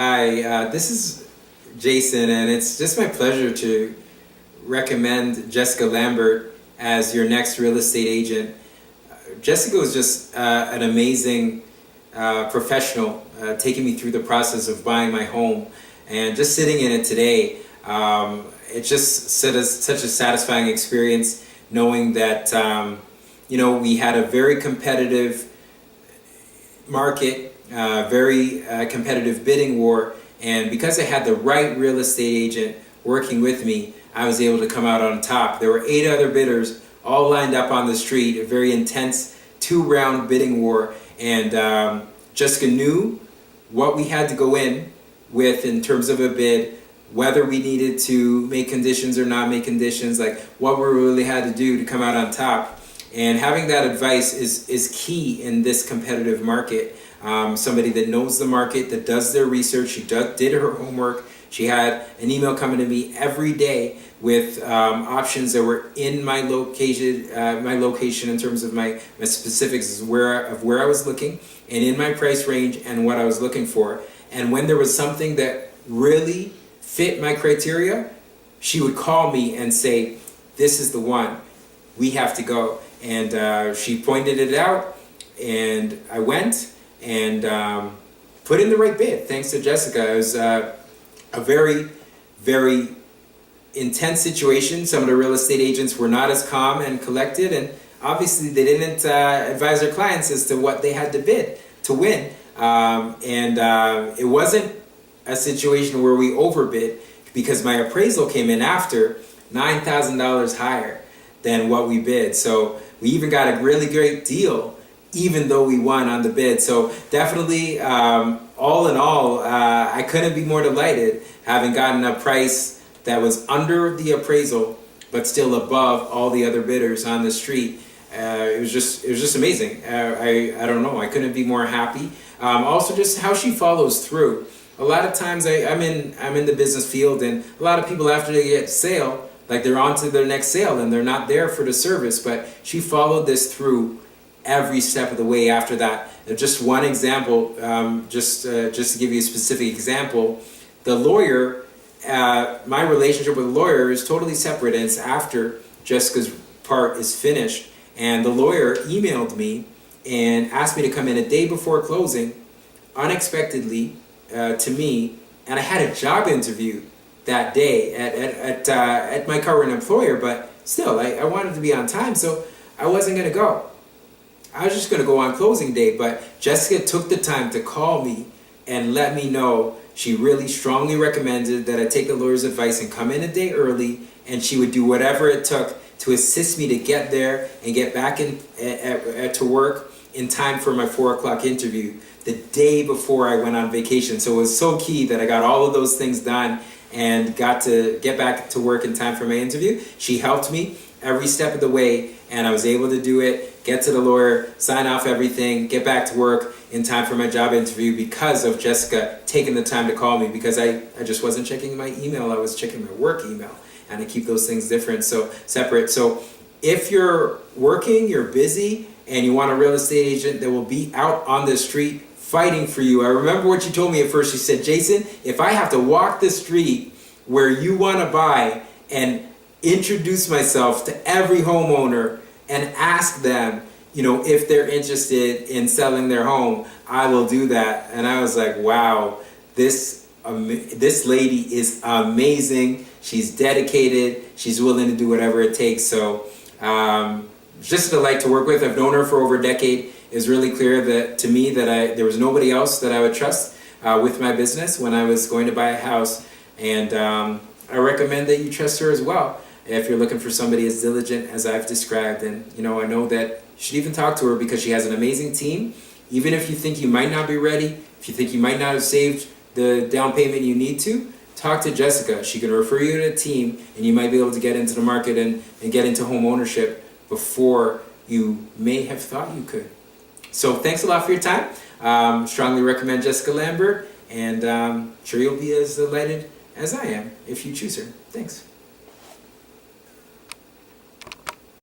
Hi, this is Jason, and it's just my pleasure to recommend Jessica Lambert as your next real estate agent. Jessica was just an amazing professional, taking me through the process of buying my home, and just sitting in it today. It's just such a satisfying experience knowing that we had a very competitive market, very competitive bidding war, and because I had the right real estate agent working with me, I was able to come out on top. There were 8 other bidders all lined up on the street, a very intense 2-round bidding war, and Jessica knew what we had to go in with in terms of a bid, whether we needed to make conditions or not make conditions, like what we really had to do to come out on top. And having that advice is key in this competitive market. Somebody that knows the market, that does their research, she did her homework. She had an email coming to me every day with options that were in my location in terms of my specifics of where I was looking, and in my price range and what I was looking for. And when there was something that really fit my criteria, she would call me and say, "This is the one. We have to go." And she pointed it out, and I went and put in the right bid. Thanks to Jessica. It was a very, very intense situation. Some of the real estate agents were not as calm and collected, and obviously they didn't advise their clients as to what they had to bid to win. It wasn't a situation where we overbid, because my appraisal came in after $9,000 higher than what we bid. So we even got a really great deal, even though we won on the bid. So definitely, all in all, I couldn't be more delighted having gotten a price that was under the appraisal, but still above all the other bidders on the street. It was just amazing. I don't know. I couldn't be more happy. Also, just how she follows through. A lot of times, I'm in the business field, and a lot of people, after they get a sale, like they're on to their next sale and they're not there for the service. But she followed this through every step of the way after that. Just one example, just to give you a specific example, the lawyer, my relationship with the lawyer is totally separate, and it's after Jessica's part is finished. And the lawyer emailed me and asked me to come in a day before closing, unexpectedly to me, and I had a job interview that day at my current employer, but still, I wanted to be on time, so I wasn't going to go. I was just going to go on closing day, but Jessica took the time to call me and let me know she really strongly recommended that I take the lawyer's advice and come in a day early, and she would do whatever it took to assist me to get there and get back to work in time for my 4 o'clock interview the day before I went on vacation. So it was so key that I got all of those things done and got to get back to work in time for my interview. She helped me every step of the way, and I was able to do it, get to the lawyer, sign off everything, get back to work in time for my job interview because of Jessica taking the time to call me, because I just wasn't checking my email, I was checking my work email, and I keep those things separate. So if you're working, you're busy, and you want a real estate agent that will be out on the street fighting for you. I remember what you told me at first. You said, "Jason, if I have to walk the street where you want to buy and introduce myself to every homeowner and ask them, if they're interested in selling their home, I will do that." And I was like, wow, this lady is amazing. She's dedicated. She's willing to do whatever it takes. So just a delight to work with. I've known her for over a decade. It's really clear that to me that there was nobody else that I would trust with my business when I was going to buy a house. And I recommend that you trust her as well if you're looking for somebody as diligent as I've described. And I know that you should even talk to her, because she has an amazing team. Even if you think you might not be ready, if you think you might not have saved the down payment you need to, talk to Jessica. She can refer you to a team, and you might be able to get into the market and get into home ownership before you may have thought you could. So thanks a lot for your time. Strongly recommend Jessica Lambert, and sure you'll be as delighted as I am if you choose her. Thanks.